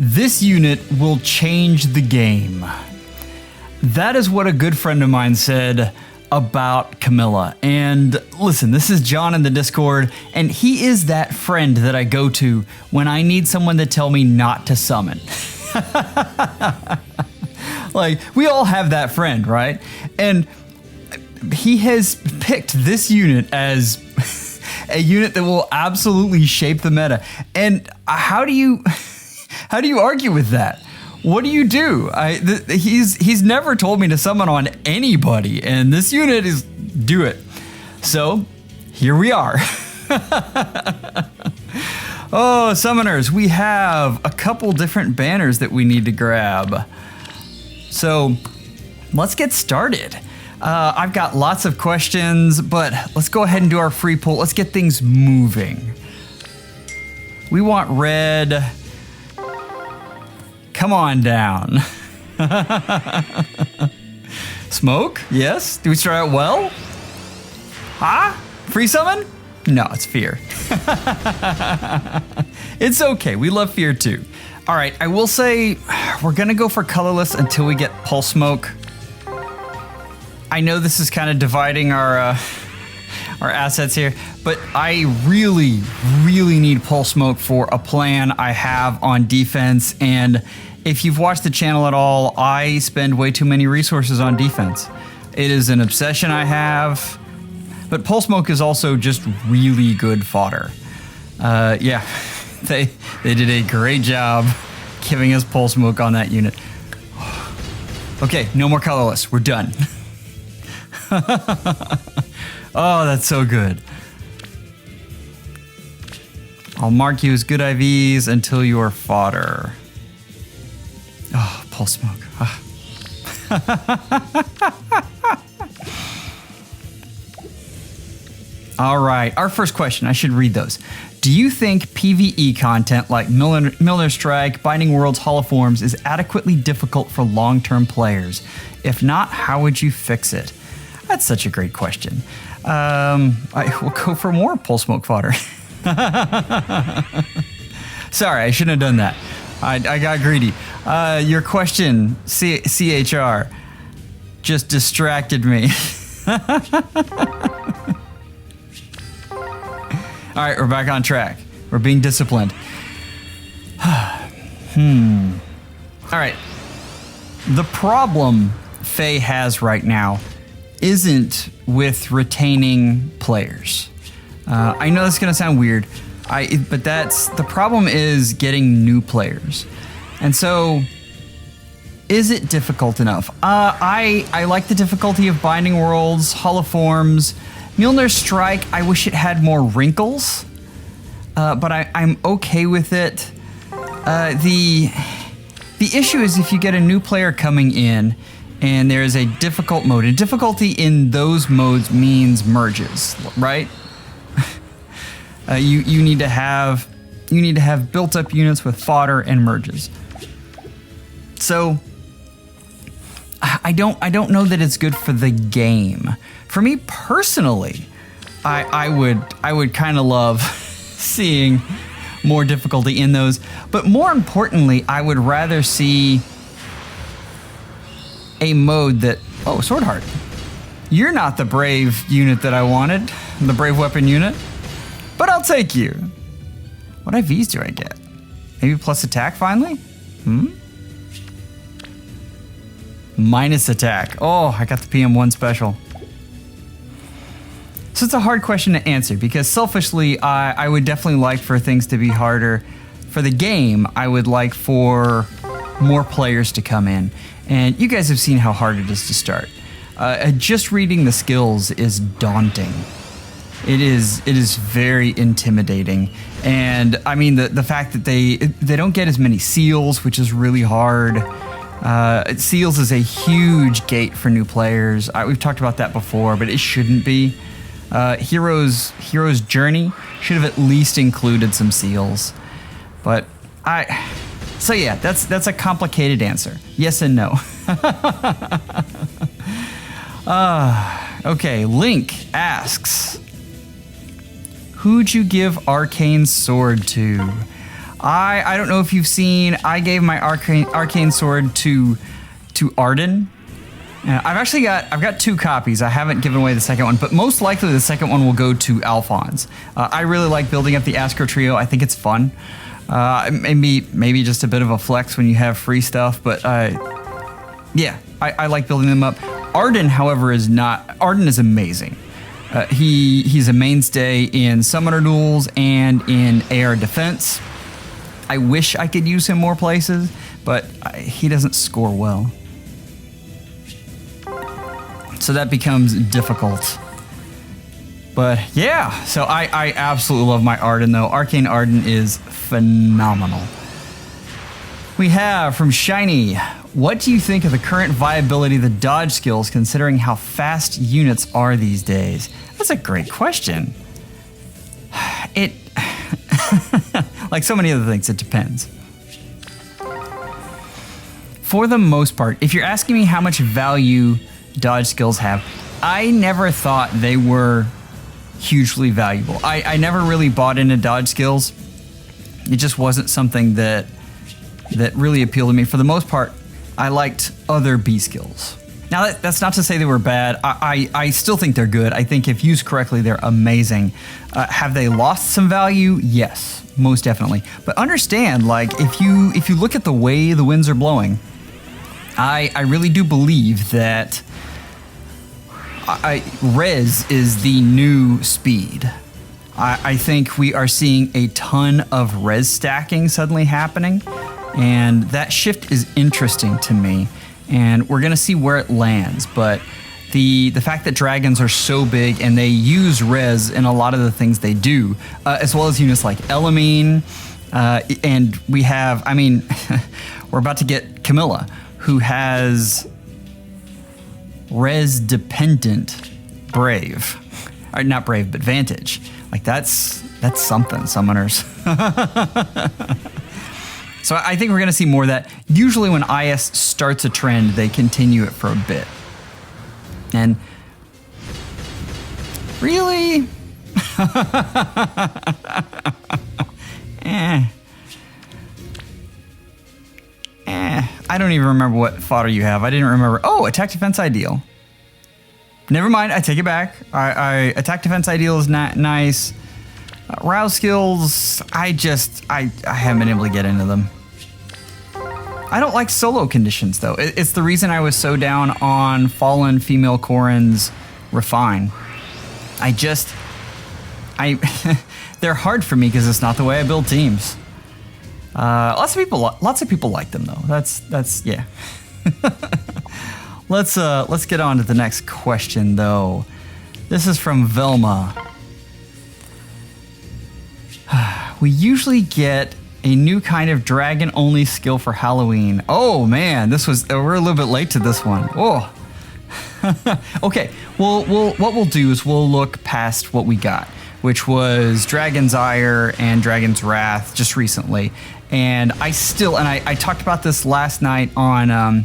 This unit will change the game. That is what a good friend of mine said about Camilla. And listen, this is John in the Discord, and he is that friend that I go to when I need someone to tell me not to summon. Like, we all have that friend, right? And he has picked this unit as a unit that will absolutely shape the meta. And how do you argue with that? What do you do? He's never told me to summon on anybody, and this unit is do it. So here we are. Oh, summoners, we have a couple different banners that we need to grab. So let's get started. I've got lots of questions, but let's go ahead and do our free pull. Let's get things moving. We want red. Come on down. Smoke? Yes. Do we start out well? Huh? Free summon? No, it's fear. It's okay. We love fear too. All right, I will say we're gonna go for colorless until we get pulse smoke. I know this is kind of dividing our assets here, but I really, really need pulse smoke for a plan I have on defense. And if you've watched the channel at all, I spend way too many resources on defense. It is an obsession I have, but pulse smoke is also just really good fodder. Yeah, they did a great job giving us pulse smoke on that unit. Okay, no more colorless. We're done. Oh, that's so good. I'll mark you as good IVs until you are fodder. Oh, pulse smoke. Ah. All right, our first question. I should read those. Do you think PvE content like Milner Strike, Binding Worlds, Holoforms is adequately difficult for long-term players? If not, how would you fix it? That's such a great question. I will go for more pulse smoke fodder. Sorry, I shouldn't have done that. I got greedy. Your question, CHR, just distracted me. All right, we're back on track. We're being disciplined. All right. The problem Faye has right now isn't with retaining players. I know that's gonna sound weird, but the problem is getting new players. And so, is it difficult enough? I like the difficulty of Binding Worlds, Holoforms, Milner Strike. I wish it had more wrinkles, but I'm okay with it. The issue is if you get a new player coming in and there is a difficult mode, and difficulty in those modes means merges, right? You need to have built up units with fodder and merges. So I don't know that it's good for the game. For me personally, I would kind of love seeing more difficulty in those, but more importantly, I would rather see a mode that, oh, Sword Heart. You're not the brave unit that I wanted, the brave weapon unit, but I'll take you. What IVs do I get? Maybe plus attack finally? Minus attack. Oh, I got the PM1 special. So it's a hard question to answer because selfishly, I would definitely like for things to be harder. For the game, I would like for more players to come in. And you guys have seen how hard it is to start. Just reading the skills is daunting. It is very intimidating. And I mean, the fact that they don't get as many seals, which is really hard. Seals is a huge gate for new players. We've talked about that before, but it shouldn't be. Hero's Journey should have at least included some seals. But so yeah, that's a complicated answer. Yes and no. Okay, Link asks, who'd you give Arcane Sword to? I don't know if you've seen, I gave my arcane sword to Arden. I've got 2 copies. I haven't given away the second one, but most likely the second one will go to Alphonse. I really like building up the Astro Trio. I think it's fun. Maybe just a bit of a flex when you have free stuff, but yeah, I like building them up. Arden, however, is not. Arden is amazing. He's a mainstay in summoner duels and in AR defense. I wish I could use him more places, but he doesn't score well. So that becomes difficult. But yeah, so I absolutely love my Arden though. Arcane Arden is phenomenal. We have from Shiny, what do you think of the current viability of the dodge skills considering how fast units are these days? That's a great question. It, like so many other things, it depends. For the most part, if you're asking me how much value dodge skills have, I never thought they were hugely valuable. I never really bought into dodge skills. It just wasn't something that really appealed to me. For the most part, I liked other B skills. Now, that's not to say they were bad. I still think they're good. I think if used correctly, they're amazing. Have they lost some value? Yes, most definitely. But understand, like, if you look at the way the winds are blowing, I really do believe that res is the new speed. I think we are seeing a ton of res stacking suddenly happening, and that shift is interesting to me, and we're gonna see where it lands. But the fact that dragons are so big and they use res in a lot of the things they do, as well as units like Elamine, and we have, I mean, we're about to get Camilla, who has res dependent brave, or not brave, but Vantage. Like that's something, summoners. So I think we're gonna see more of that. Usually when IS starts a trend, they continue it for a bit. And really, I don't even remember what fodder you have. I didn't remember. Oh, attack defense ideal. Never mind, I take it back. Attack defense ideal is not nice. Rouse skills, I haven't been able to get into them. I don't like solo conditions though. It's the reason I was so down on Fallen Female Corrin's Refine. They're hard for me because it's not the way I build teams. Lots of people like them though. That's yeah. Let's get on to the next question though. This is from Velma. We usually get a new kind of dragon-only skill for Halloween. Oh man, we're a little bit late to this one. Oh. Okay, what we'll do is we'll look past what we got, which was Dragon's Ire and Dragon's Wrath just recently. And I talked about this last night on a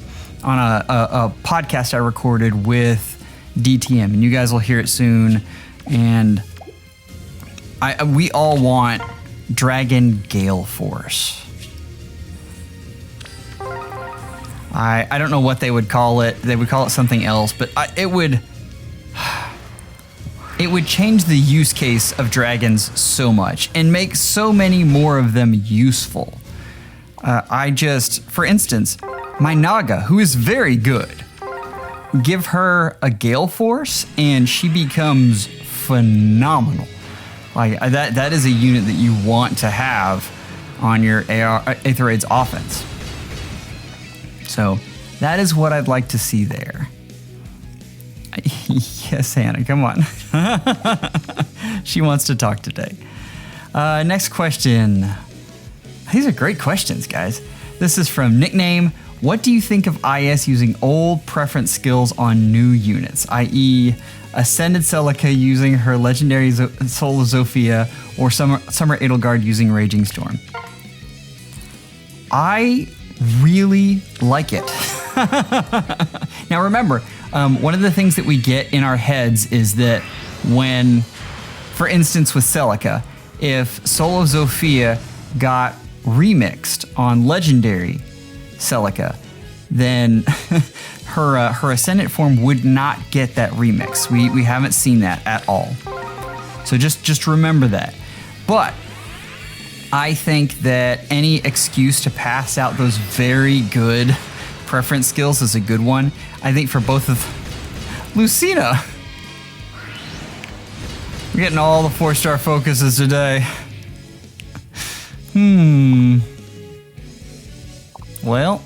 podcast I recorded with DTM, and you guys will hear it soon. And we all want Dragon Gale Force. I don't know what they would call it. They would call it something else, but it would change the use case of dragons so much and make so many more of them useful. For instance, my Naga, who is very good, give her a Gale Force and she becomes phenomenal. Like that is a unit that you want to have on your Aether Raids offense. So that is what I'd like to see there. Yes, Hannah, come on. She wants to talk today. Next question. These are great questions, guys. This is from Nickname. What do you think of IS using old preference skills on new units, i.e. Ascended Celica using her legendary Soul of Zofia, or Summer Edelgard using Raging Storm? I really like it. Now remember, one of the things that we get in our heads is that when, for instance with Celica, if Soul of Zofia got remixed on Legendary Celica, then her Ascendant form would not get that remix. We haven't seen that at all. So just remember that. But I think that any excuse to pass out those very good preference skills is a good one. I think for both of Lucina. We're getting all the 4-star focuses today. Well,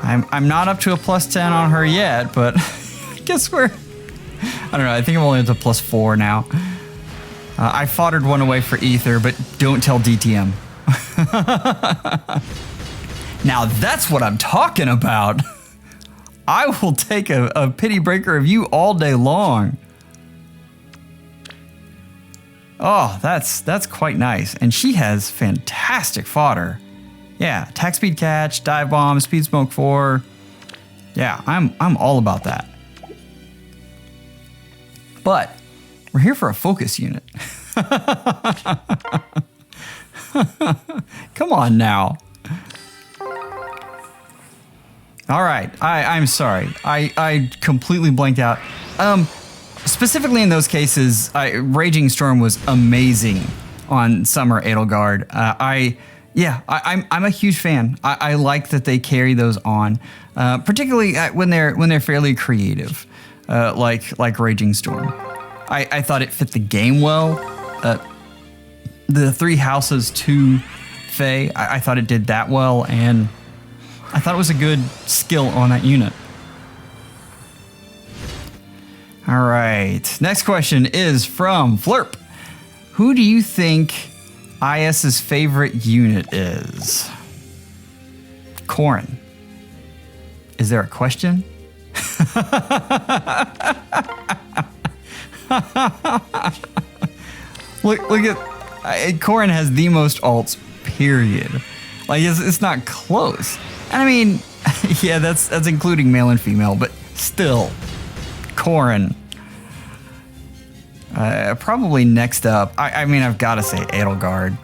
I'm not up to a +10 on her yet, but I guess I don't know, I think I'm only up to +4 now. I foddered one away for Ether, but don't tell DTM. Now that's what I'm talking about. I will take a pity breaker of you all day long. Oh, that's quite nice. And she has fantastic fodder. Yeah, attack speed catch, dive bomb, speed smoke 4. Yeah, I'm all about that. But we're here for a focus unit. Come on now. All right, I'm sorry. I completely blanked out. Specifically in those cases, Raging Storm was amazing on Summer Edelgard. I'm a huge fan. I like that they carry those on, particularly when they're fairly creative, like Raging Storm. I thought it fit the game well. The 3 houses to Fae, I thought it did that well, and I thought it was a good skill on that unit. All right, next question is from Flurp. Who do you think IS's favorite unit is? Corrin. Is there a question? Look at Corrin has the most alts, period. Like it's not close. And I mean, yeah, that's including male and female, but still, Corrin. Probably next up. I mean, I've got to say Edelgard.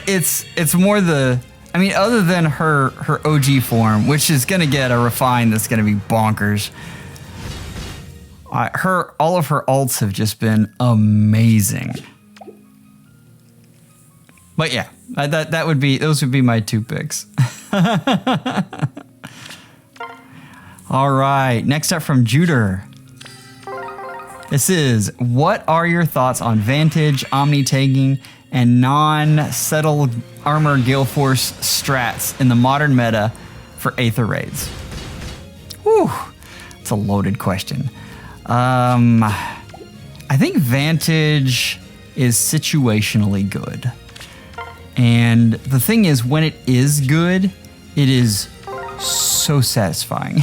It's more the. I mean, other than her OG form, which is gonna get a refine that's gonna be bonkers. All of her alts have just been amazing. But yeah, those would be my 2 picks. All right, next up from Juder. This is, what are your thoughts on Vantage, Omni-tagging, and non-settled armor Gale Force strats in the modern meta for Aether raids? Whew, it's a loaded question. I think Vantage is situationally good. And the thing is, when it is good, it is so satisfying.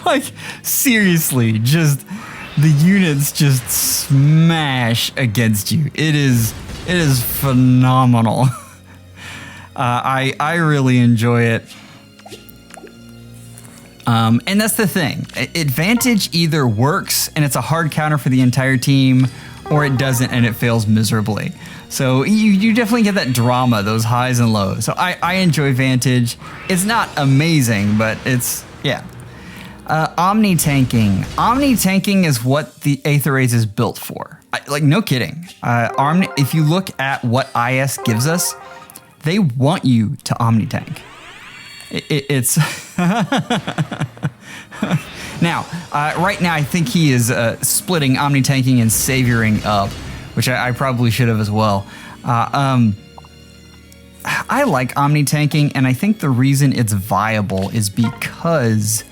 Like, seriously, just the units just smash against you. It is phenomenal. I really enjoy it. And that's the thing. Advantage either works and it's a hard counter for the entire team, or it doesn't and it fails miserably. So you definitely get that drama, those highs and lows. So I enjoy Vantage. It's not amazing, but it's, yeah. Omni-tanking. Omni-tanking is what the Aether Raids is built for. Like, no kidding. If you look at what IS gives us, they want you to Omni-tank. It's... Now, right now, I think he is splitting Omni-tanking and Savioring up, which I probably should have as well. I like Omni-tanking, and I think the reason it's viable is because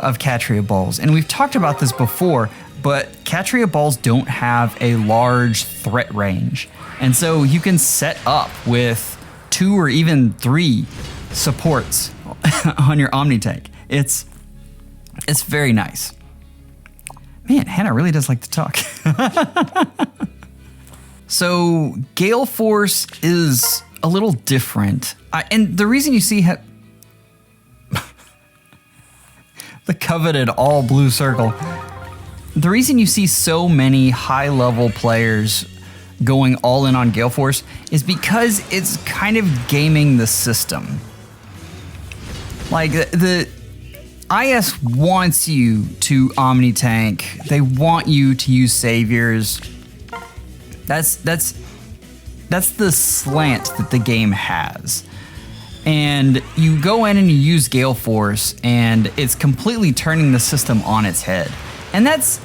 of Catria Balls. And we've talked about this before, but Catria Balls don't have a large threat range. And so you can set up with 2 or even 3 supports on your Omni-tank. It's very nice. Man, Hannah really does like to talk. So Gale Force is a little different. And the reason you see the coveted all blue circle. the reason you see so many high-level players going all in on Gale Force is because it's kind of gaming the system. Like, the IS wants you to omni-tank. They want you to use saviors. That's the slant that the game has. And you go in and you use Gale Force, and it's completely turning the system on its head. And that's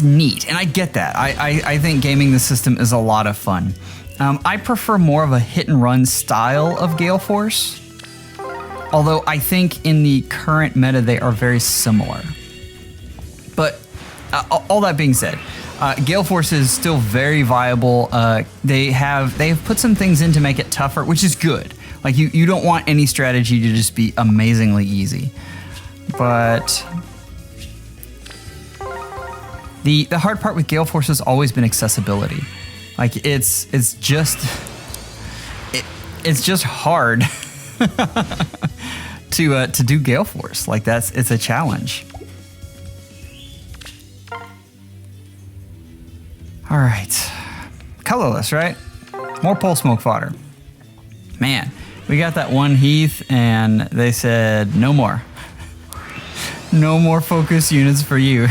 neat, and I get that. I think gaming the system is a lot of fun. I prefer more of a hit-and-run style of Gale Force, although I think in the current meta they are very similar. But all that being said, Gale Force is still very viable. They have put some things in to make it tougher, which is good. Like, you don't want any strategy to just be amazingly easy. But the hard part with Gale Force has always been accessibility. Like, it's just hard to do Gale Force. Like, it's a challenge. All right, colorless, right? More pole smoke fodder. Man, we got that one Heath, and they said no more. No more focus units for you.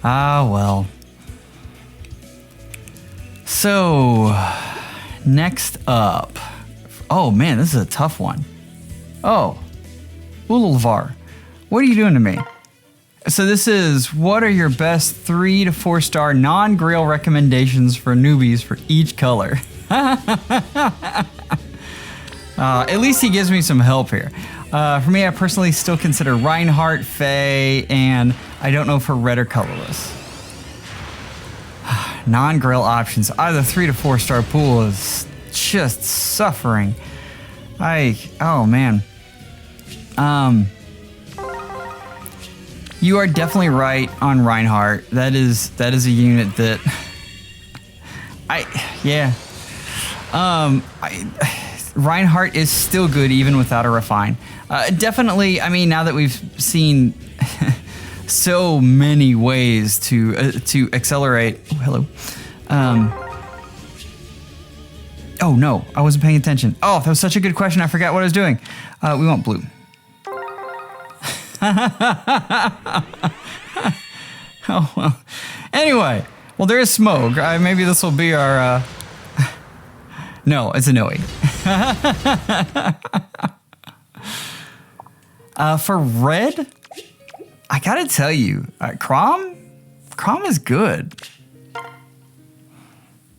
Ah, well. So, next up. Oh man, this is a tough one. Oh, Ululvar, what are you doing to me? So this is, what are your best 3 to 4 star non-grail recommendations for newbies for each color? At least he gives me some help here. For me, I personally still consider Reinhardt, Faye, and I don't know for red or colorless. Non-grail options. Either 3 to 4 star pool is just suffering. Oh man. You are definitely right on Reinhardt. That is a unit that Reinhardt is still good even without a refine. Definitely, I mean, now that we've seen so many ways to accelerate. Oh, hello. Oh no, I wasn't paying attention. Oh, that was such a good question. I forgot what I was doing. We want blue. Oh well. Anyway, well, there is smoke. Maybe this will be our. No, it's a no. For red, I gotta tell you, Crom is good.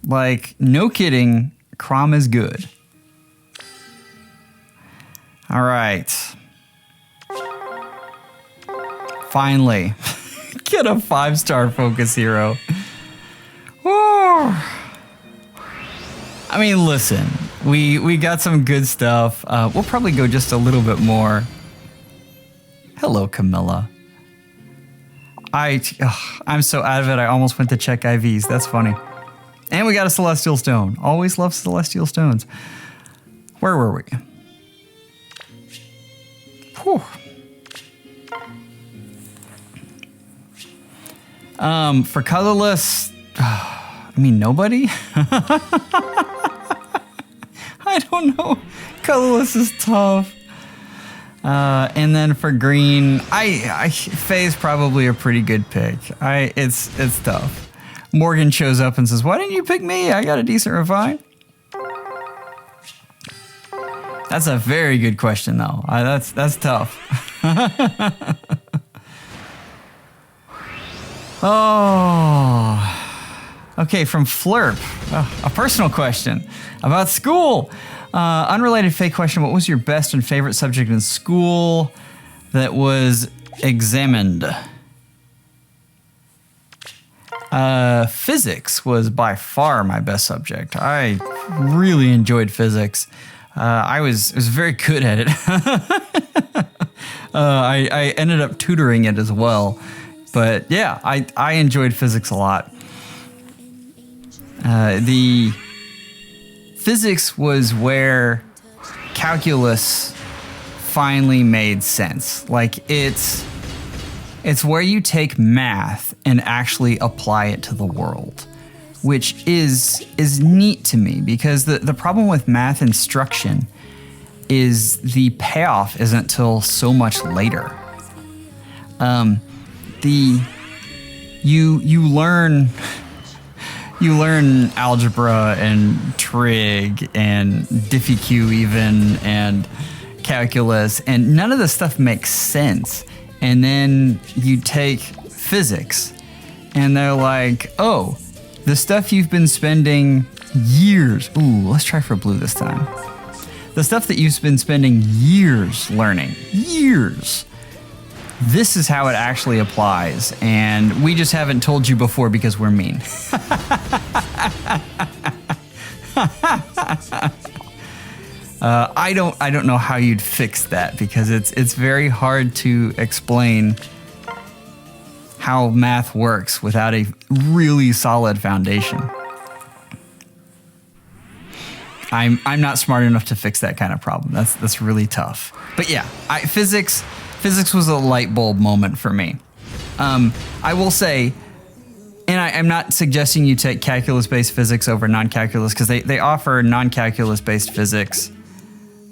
Like, no kidding, Crom is good. All right. Finally, get a 5-star focus hero. Woo. I mean, listen, we got some good stuff. We'll probably go just a little bit more. Hello, Camilla. I'm so out of it, I almost went to check IVs. That's funny. And we got a Celestial Stone. Always love Celestial Stones. Where were we? Whew. For colorless, I mean, nobody? I don't know. Colorless is tough. And then for green, Faye's probably a pretty good pick. It's tough. Morgan shows up and says, "Why didn't you pick me? I got a decent refine." That's a very good question, though. That's tough. Oh, okay. From Flurp, a personal question about school. Unrelated fake question. What was your best and favorite subject in school that was examined? Physics was by far my best subject. I really enjoyed physics. I was very good at it. I ended up tutoring it as well. But yeah, I enjoyed physics a lot. The physics was where calculus finally made sense. Like it's where you take math and actually apply it to the world, which is neat to me, because the problem with math instruction is the payoff isn't till so much later. You learn algebra and trig and diffie-q even and calculus, and none of this stuff makes sense. And then you take physics and they're like, oh, the stuff you've been spending years, let's try for blue this time. The stuff that you've been spending years learning, this is how it actually applies, and we just haven't told you before because we're mean. I don't know how you'd fix that, because it's very hard to explain how math works without a really solid foundation. I'm not smart enough to fix that kind of problem. That's really tough. But yeah, physics was a light bulb moment for me. I will say, and I'm not suggesting you take calculus-based physics over non-calculus, because they offer non-calculus-based physics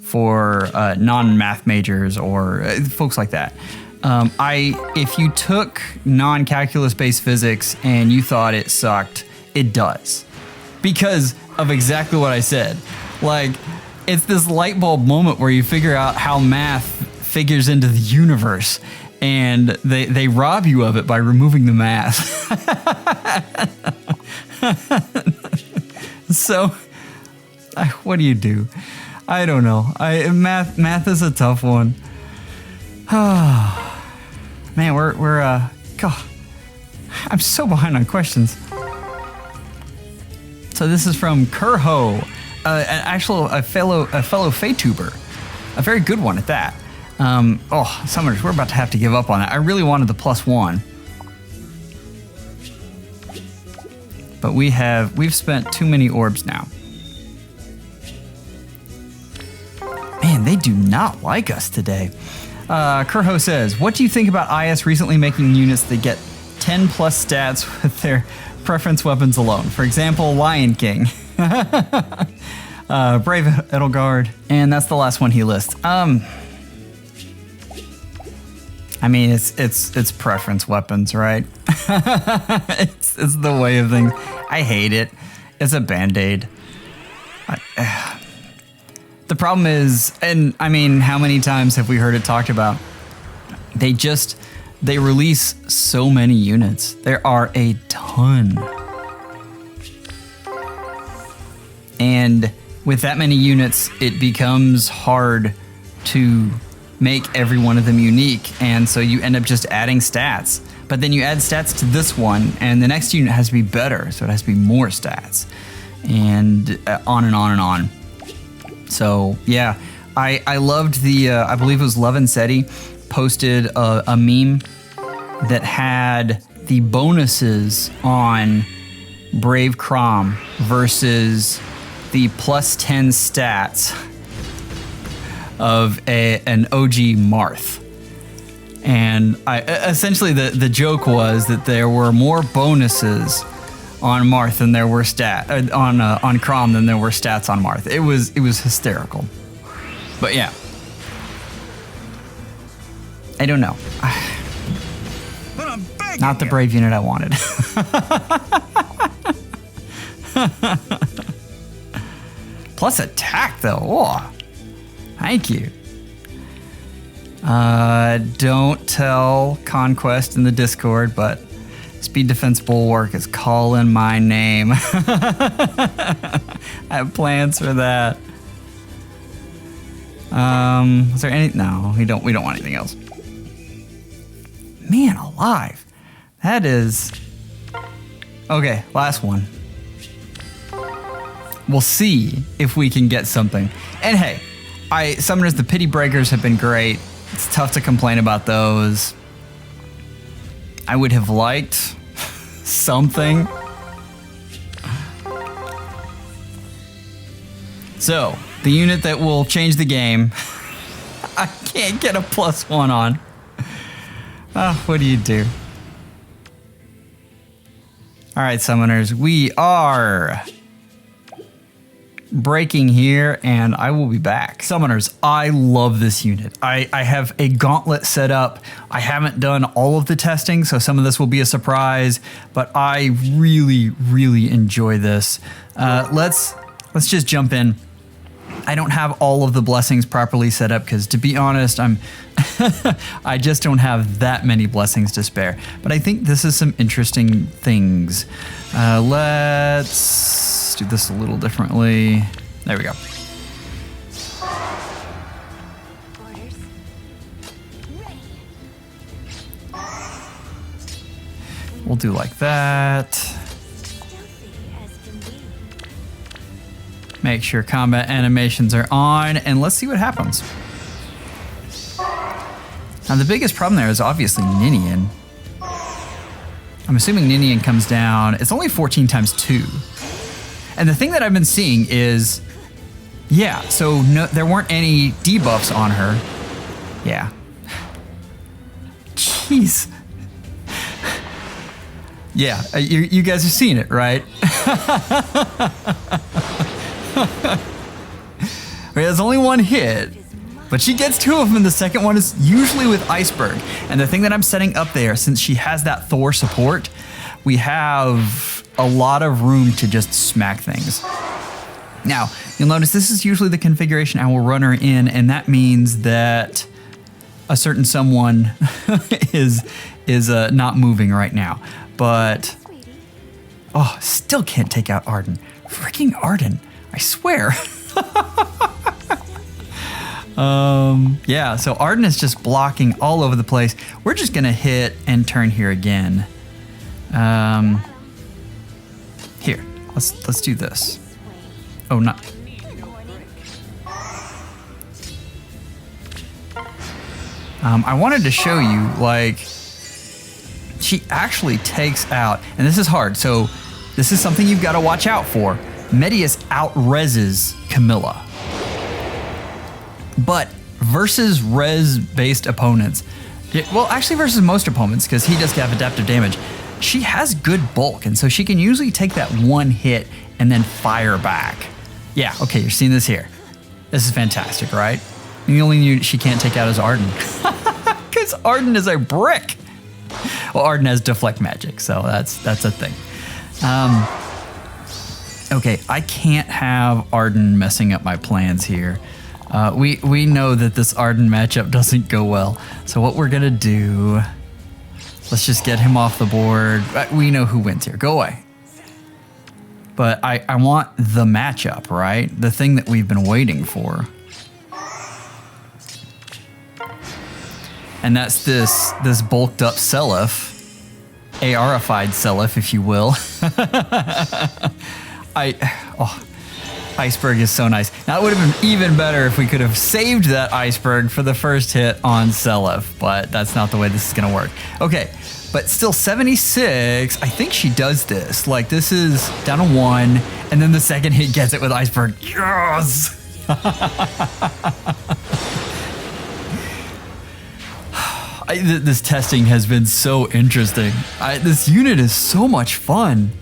for non-math majors or folks like that. If you took non-calculus-based physics and you thought it sucked, it does, because of exactly what I said. Like, it's this light bulb moment where you figure out how math figures into the universe, and they rob you of it by removing the math. So, what do you do? I don't know. Math is a tough one. Man, we're God, I'm so behind on questions. So this is from Kurho, a fellow FEHtuber, a very good one at that. Summoners, we're about to have to give up on that. I really wanted the +1, but we've spent too many orbs now. Man, they do not like us today. Kurho says, what do you think about IS recently making units that get 10 plus stats with their preference weapons alone? For example, Lion King, Brave Edelgard, and that's the last one he lists. I mean, it's preference weapons, right? it's the way of things. I hate it. It's a Band-Aid. The problem is, and I mean, how many times have we heard it talked about? They release so many units. There are a ton. And with that many units, it becomes hard to make every one of them unique. And so you end up just adding stats. But then you add stats to this one, and the next unit has to be better. So it has to be more stats. And on and on and on. So, yeah, I loved I believe it was Love and Seti posted a meme that had the bonuses on Brave Crom versus the +10 stats of an OG Marth. And essentially the joke was that there were more bonuses on Marth than there were on Crom than there were stats on Marth. It was hysterical. But yeah. I don't know. Not the Brave unit I wanted. Plus attack though. Oh, thank you. Don't tell Conquest in the Discord, but Speed Defense Bulwark is calling my name. I have plans for that. Is there any? No, we don't want anything else. Man alive. That is... Okay, last one. We'll see if we can get something. And hey, Summoners, the Pity Breakers have been great. It's tough to complain about those. I would have liked something. So, the unit that will change the game. I can't get a +1 on. What do you do? All right, summoners, we are breaking here, and I will be back. Summoners, I love this unit. I have a gauntlet set up. I haven't done all of the testing, so some of this will be a surprise, but I really, really enjoy this. Let's just jump in. I don't have all of the blessings properly set up because, to be honest, I just don't have that many blessings to spare. But I think this is some interesting things. Let's do this a little differently. There we go. We'll do like that. Make sure combat animations are on, and let's see what happens. Now, the biggest problem there is obviously Ninian. I'm assuming Ninian comes down. It's only 14 times 2. And the thing that I've been seeing is, yeah, so no, there weren't any debuffs on her. Yeah. Jeez. Yeah, you guys have seen it, right? There's only one hit, but she gets 2 of them, and the second one is usually with Iceberg. And the thing that I'm setting up there, since she has that Thor support, we have a lot of room to just smack things. Now, you'll notice this is usually the configuration I will run her in, and that means that a certain someone is not moving right now. But, oh, still can't take out Arden. Freaking Arden. I swear. Yeah, so Arden is just blocking all over the place. We're just gonna hit and turn here again. Here, let's do this. Oh, not. I wanted to show you, like, she actually takes out, and this is hard, so this is something you've got to watch out for. Medius out-reses Camilla. But versus res-based opponents, well, actually versus most opponents, because he does have adaptive damage, she has good bulk, and so she can usually take that one hit and then fire back. Yeah, okay, you're seeing this here. This is fantastic, right? And the only unit she can't take out is Arden. Because Arden is a brick. Well, Arden has deflect magic, so that's a thing. Okay, I can't have Arden messing up my plans here. We know that this Arden matchup doesn't go well. So what we're gonna do, let's just get him off the board. We know who wins here, go away. But I want the matchup, right? The thing that we've been waiting for. And that's this bulked up Seliph, AR-ified Seliph, if you will. Iceberg is so nice. Now, it would have been even better if we could have saved that Iceberg for the first hit on Seliph, but that's not the way this is gonna work. Okay, but still 76, I think she does this. Like, this is down to 1, and then the second hit gets it with Iceberg. Yes! This testing has been so interesting. This unit is so much fun.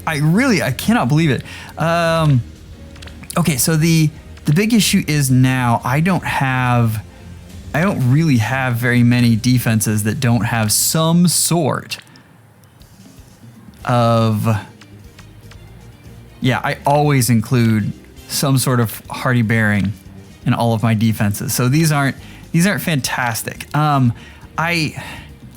I cannot believe it. Okay, so the big issue is now I don't really have very many defenses that don't have some sort of, yeah, I always include some sort of hardy bearing in all of my defenses. So these aren't fantastic.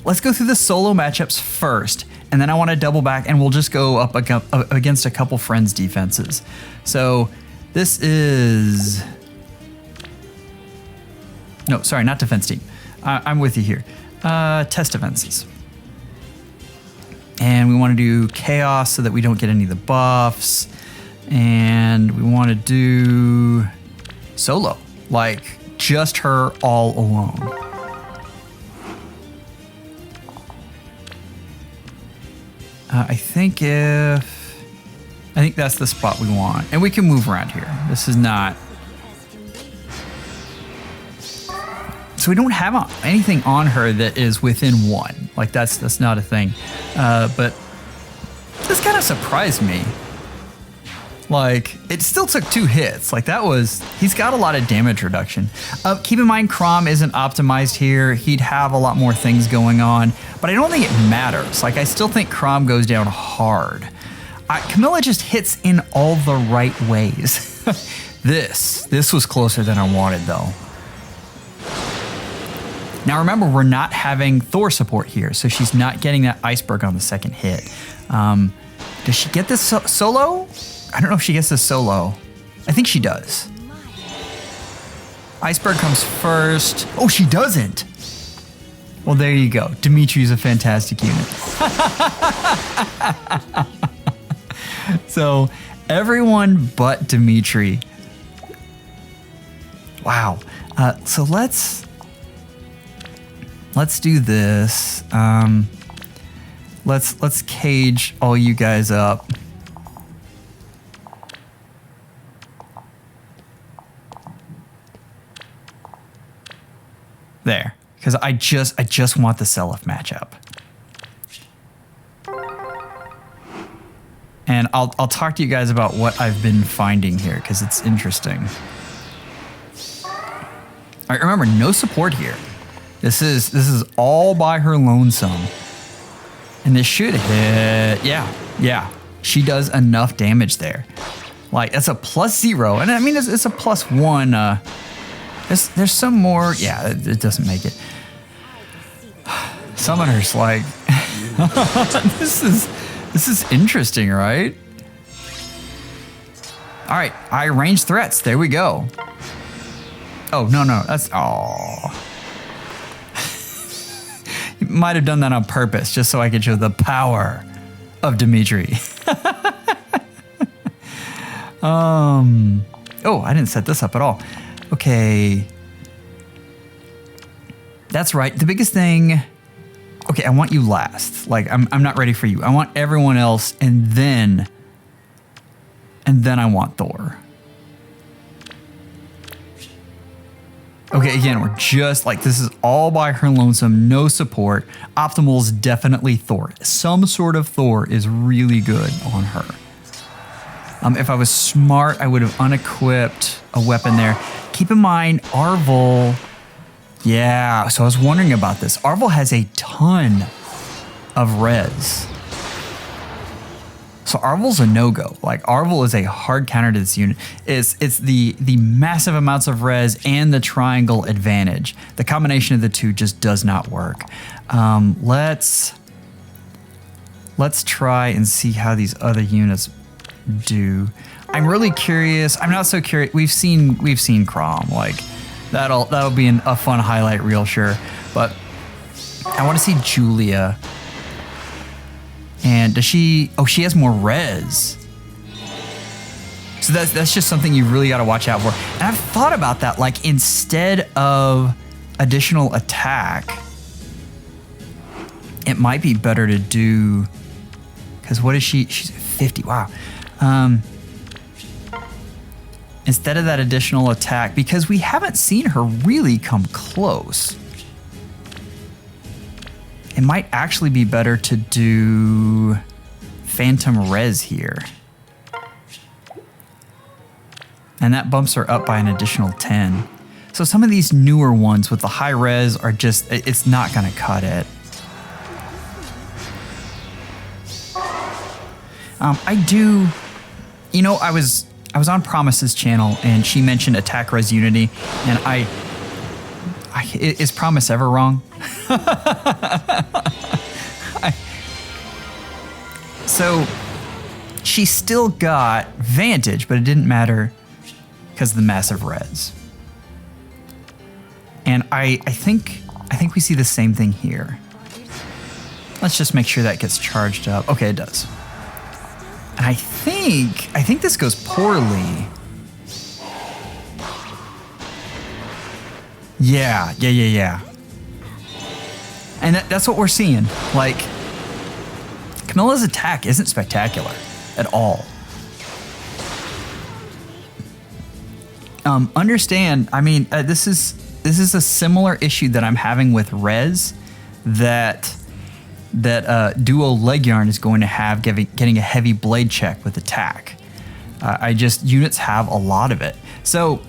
Let's go through the solo matchups first, and then I want to double back, and we'll just go up against a couple friends' defenses. So this is, no, sorry, not defense team. I'm with you here. Test defenses. And we want to do chaos so that we don't get any of the buffs. And we want to do solo, like just her all alone. I think that's the spot we want. And we can move around here. This is not. So we don't have anything on her that is within 1. Like that's not a thing. But this kind of surprised me. Like, it still took 2 hits. Like, he's got a lot of damage reduction. Keep in mind, Chrom isn't optimized here. He'd have a lot more things going on, but I don't think it matters. Like, I still think Chrom goes down hard. Camilla just hits in all the right ways. This was closer than I wanted, though. Now, remember, we're not having Thor support here, so she's not getting that iceberg on the second hit. Does she get this solo? I don't know if she gets this solo. I think she does. Iceberg comes first. Oh, she doesn't. Well, there you go. Dimitri's a fantastic unit. So, everyone but Dimitri. Wow. So let's do this. Let's cage all you guys up. There, because I just want the Seliph matchup. And I'll talk to you guys about what I've been finding here, because it's interesting. All right, remember, no support here. This is all by her lonesome. And this should hit. Yeah. She does enough damage there. Like, that's a +0. And I mean, it's a +1. There's some more. Yeah, it doesn't make it. Summoner's like, this is interesting, right? All right, I range threats. There we go. Oh, no, that's, You might have done that on purpose, just so I could show the power of Dimitri. Oh, I didn't set this up at all. Okay. That's right. The biggest thing. Okay, I want you last. Like, I'm not ready for you. I want everyone else, and then I want Thor. Okay, again, we're just like, this is all by her lonesome, no support. Optimal's definitely Thor. Some sort of Thor is really good on her. If I was smart, I would have unequipped a weapon there. Keep in mind, Arvel. Yeah, so I was wondering about this. Arvel has a ton of res. So Arvel's a no-go. Like, Arvel is a hard counter to this unit. It's the massive amounts of res and the triangle advantage. The combination of the two just does not work. Let's try and see how these other units do. I'm really curious. I'm not so curious. We've seen Chrom. Like, that'll be a fun highlight reel, sure. But I want to see Julia. And does she? Oh, she has more res. So that's just something you really got to watch out for. And I've thought about that. Like, instead of additional attack, it might be better to do. Because what is she? She's at 50. Wow. Instead of that additional attack, because we haven't seen her really come close. It might actually be better to do Phantom Res here. And that bumps her up by an additional 10. So some of these newer ones with the high res are just, it's not gonna cut it. I do, you know, I was on Promise's channel and she mentioned attack res unity, and is Promise ever wrong? So she still got Vantage, but it didn't matter because of the massive res. And I think we see the same thing here. Let's just make sure that gets charged up. Okay, it does. And I think this goes poorly. Yeah. And that's what we're seeing. Like, Camilla's attack isn't spectacular at all. Understand, I mean, this is this is a similar issue that I'm having with Rez that Duo Leg Yarn is going to have getting a heavy blade check with attack. Units have a lot of it. So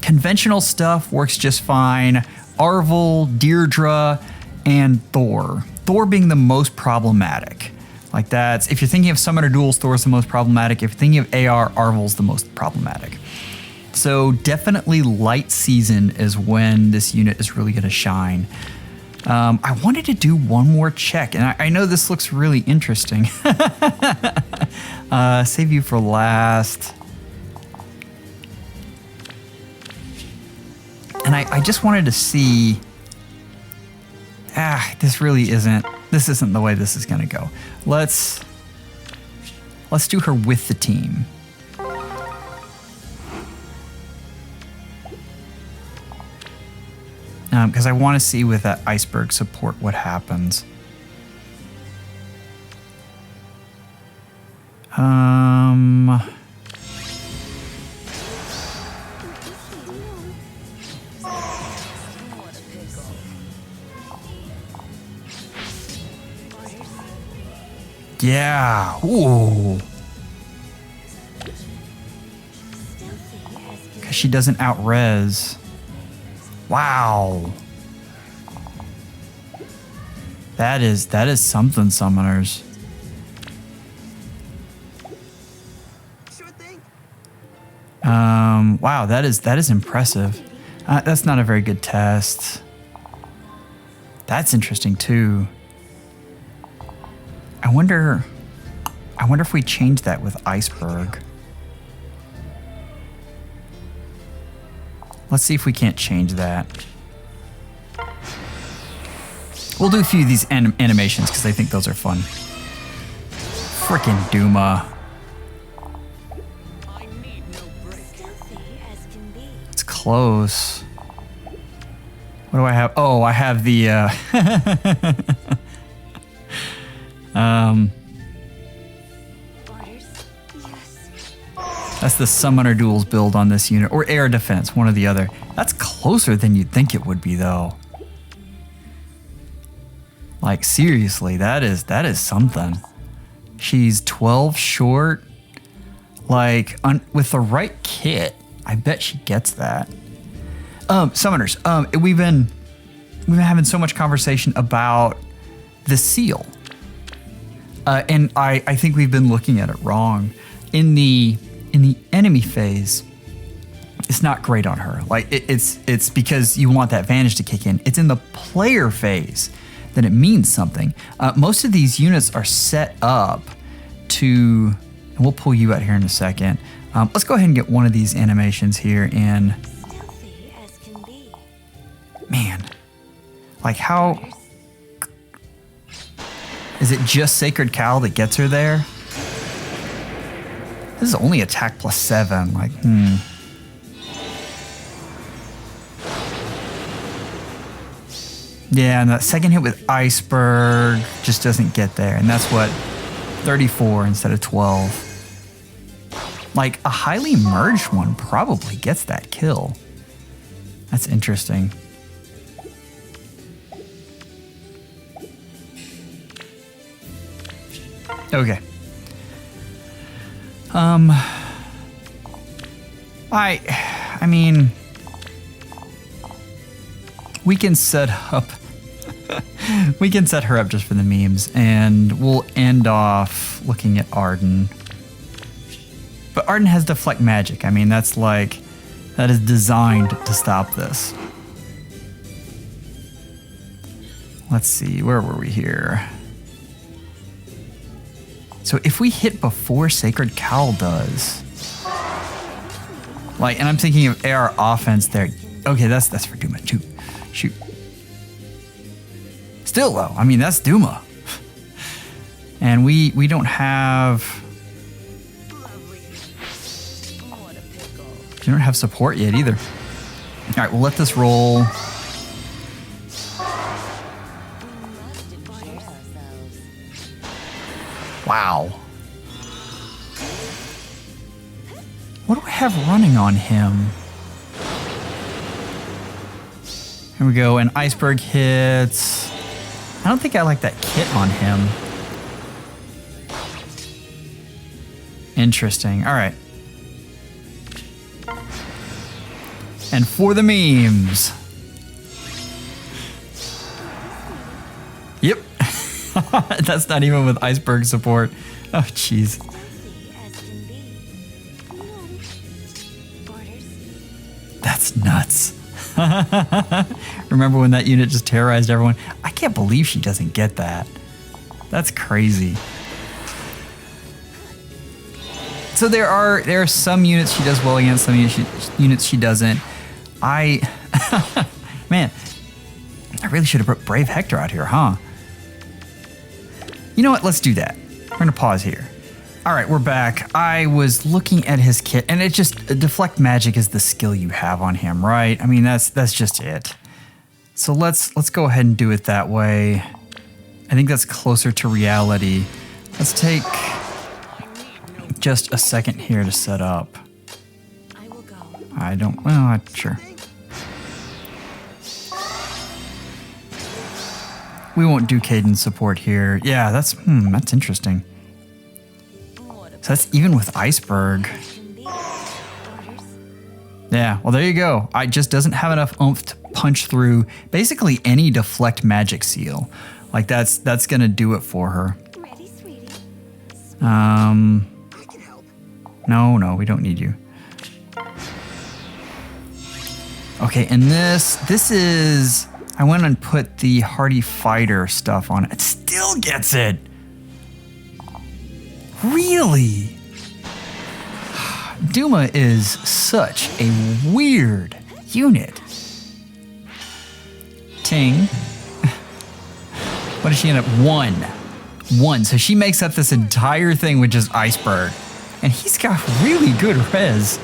conventional stuff works just fine. Arvel, Deirdre, and Thor. Thor being the most problematic. Like that's, if you're thinking of Summoner Duels, Thor's the most problematic. If you're thinking of AR, Arvel's the most problematic. So definitely light season is when this unit is really gonna shine. I wanted to do one more check, and I know this looks really interesting. Save you for last. And I just wanted to see, this isn't the way this is gonna go. Let's do her with the team. Because I want to see with that iceberg support what happens. Yeah. Ooh. Because she doesn't out-res. Wow. That is something, summoners. Sure thing. Wow, that is impressive. That's not a very good test. That's interesting too. I wonder if we change that with iceberg. Let's see if we can't change that. We'll do a few of these animations because I think those are fun. Frickin' Duma. It's close. What do I have? Oh, I have the that's the Summoner Duels build on this unit, or Air Defense, one or the other. That's closer than you'd think it would be, though. Like, seriously, that is something. She's 12 short. Like, with the right kit, I bet she gets that. Summoners, we've been having so much conversation about the seal. And I think we've been looking at it wrong. In the enemy phase, it's not great on her. Like it's because you want that Vantage to kick in. It's in the player phase that it means something. Most of these units are set up to, and we'll pull you out here in a second. Let's go ahead and get one of these animations here in. Man, like how is it just Sacred Cowl that gets her there? This is only attack +7. Like, Yeah, and that second hit with Iceberg just doesn't get there. And that's what, 34 instead of 12. Like, a highly merged one probably gets that kill. That's interesting. Okay. I mean, we can set up, we can set her up just for the memes, and we'll end off looking at Arden. But Arden has deflect magic. I mean, that's like, that is designed to stop this. Let's see, where were we here? So if we hit before Sacred Cowl does, like, and I'm thinking of AR offense there. Okay, that's for Duma too. Shoot. Still though, I mean, that's Duma. And we don't have, we don't have support yet either. All right, we'll let this roll. Wow. What do I have running on him? Here we go, an iceberg hits. I don't think I like that kit on him. Interesting. All right. And for the memes. Yep. That's not even with iceberg support. Oh, jeez. That's nuts. Remember when that unit just terrorized everyone? I can't believe she doesn't get that. That's crazy. So there are some units she does well against, some units she doesn't. Man, I really should have put Brave Hector out here, huh? You know what? Let's do that. We're gonna pause here. All right, we're back. I was looking at his kit, and it just deflect magic is the skill you have on him, right? I mean, that's just it. So let's go ahead and do it that way. I think that's closer to reality. Let's take just a second here to set up. I don't. Well, sure. We won't do cadence support here. Yeah, that's interesting. So that's even with iceberg. Yeah, well there you go. It just doesn't have enough oomph to punch through basically any deflect magic seal. Like that's gonna do it for her. No, we don't need you. Okay, and this is, I went and put the hardy fighter stuff on it. It still gets it. Really? Duma is such a weird unit. Ting. What does she end up? One. So she makes up this entire thing with just iceberg. And he's got really good res.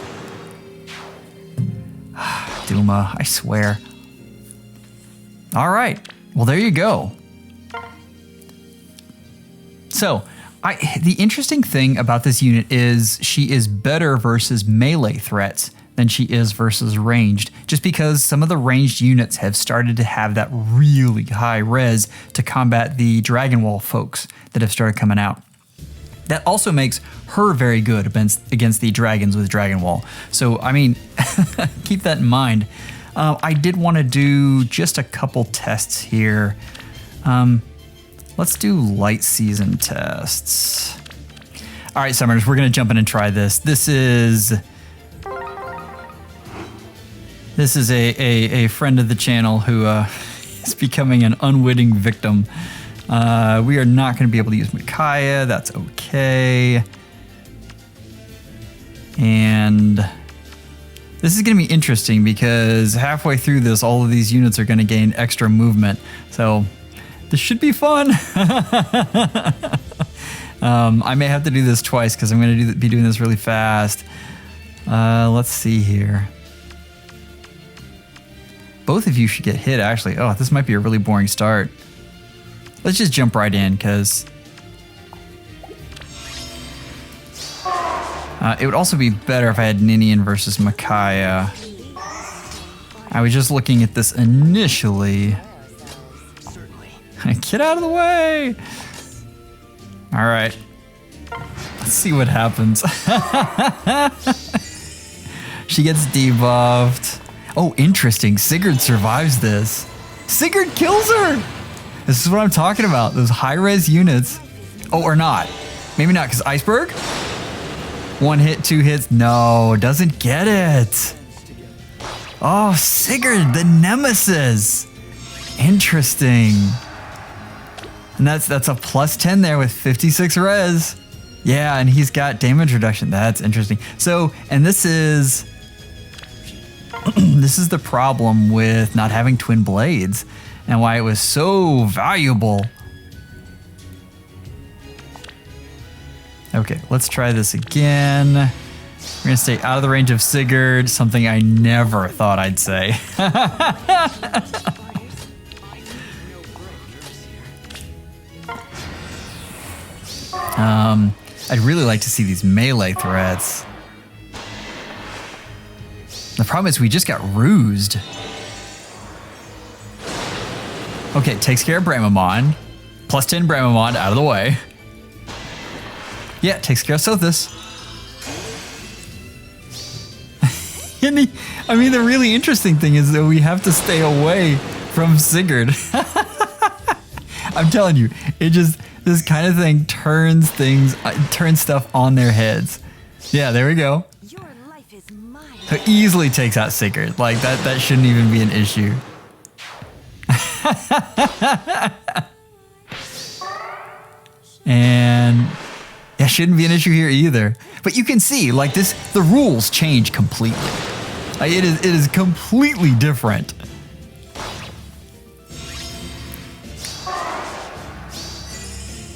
Duma, I swear. All right. Well, there you go. So, the interesting thing about this unit is she is better versus melee threats than she is versus ranged, just because some of the ranged units have started to have that really high res to combat the Dragon Wall folks that have started coming out. That also makes her very good against the dragons with Dragon Wall. So, I mean, keep that in mind. I did want to do just a couple tests here. Let's do light season tests. All right, Summoners, we're going to jump in and try this. This is a friend of the channel who is becoming an unwitting victim. We are not going to be able to use Micaiah. That's okay. And this is going to be interesting because halfway through this, all of these units are going to gain extra movement. So this should be fun. I may have to do this twice because I'm going to be doing this really fast. Let's see here. Both of you should get hit, actually. Oh, this might be a really boring start. Let's just jump right in because it would also be better if I had Ninian versus Micaiah. I was just looking at this initially. Get out of the way! All right. Let's see what happens. She gets debuffed. Oh, interesting. Sigurd survives this. Sigurd kills her! This is what I'm talking about. Those high-res units. Oh, or not. Maybe not, because iceberg? 1 hit, 2 hits. No, doesn't get it. Oh, Sigurd, the nemesis. Interesting. And that's a plus 10 there with 56 res. Yeah, and he's got damage reduction. That's interesting. So, and this is this is the problem with not having twin blades and why it was so valuable. Okay, let's try this again. We're gonna stay out of the range of Sigurd, something I never thought I'd say. I'd really like to see these melee threats. The problem is we just got rused. Okay, takes care of Bramamon. Plus 10 Bramamon out of the way. Yeah, takes care of Sothis. And the really interesting thing is that we have to stay away from Sigurd. I'm telling you, this kind of thing turns stuff on their heads. Yeah, there we go. Your life is mine. So easily takes out Sigurd. Like that shouldn't even be an issue. And yeah, shouldn't be an issue here either. But you can see, like the rules change completely. Like it is completely different.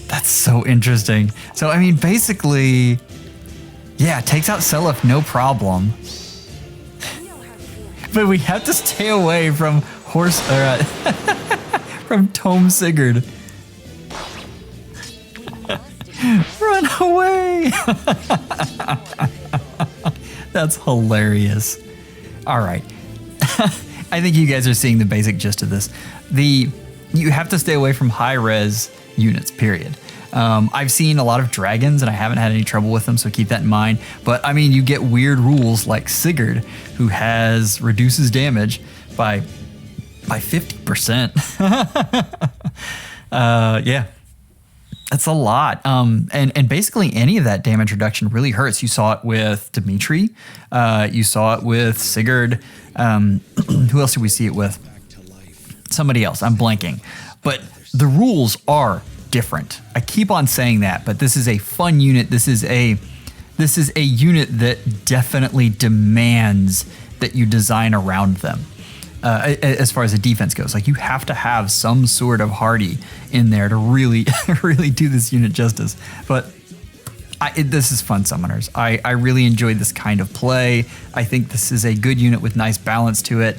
That's so interesting. So I mean, basically, yeah, takes out Seliph no problem. But we have to stay away from from Tome Sigurd. Run away! That's hilarious. All right. I think you guys are seeing the basic gist of this. You have to stay away from high-res units, period. I've seen a lot of dragons, and I haven't had any trouble with them, so keep that in mind. But, I mean, you get weird rules like Sigurd, who reduces damage by 50%. Yeah. That's a lot. And basically any of that damage reduction really hurts. You saw it with Dimitri. You saw it with Sigurd. Who else did we see it with? Somebody else. I'm blanking. But the rules are different. I keep on saying that, but this is a fun unit. This is a unit that definitely demands that you design around them. As far as the defense goes, like you have to have some sort of hardy in there to really, really do this unit justice. But this is fun, summoners. I really enjoyed this kind of play. I think this is a good unit with nice balance to it.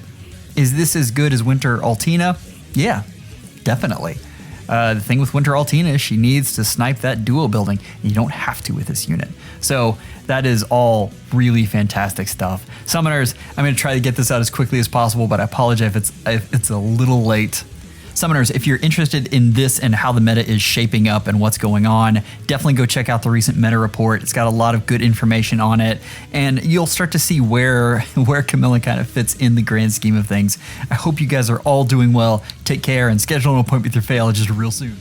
Is this as good as Winter Altina? Yeah, definitely. The thing with Winter Altina is she needs to snipe that duo building, and you don't have to with this unit. So that is all really fantastic stuff. Summoners, I'm going to try to get this out as quickly as possible, but I apologize if it's a little late. Summoners, if you're interested in this and how the meta is shaping up and what's going on, definitely go check out the recent meta report. It's got a lot of good information on it, and you'll start to see where Camilla kind of fits in the grand scheme of things. I hope you guys are all doing well. Take care and schedule an appointment with your FEHology real soon.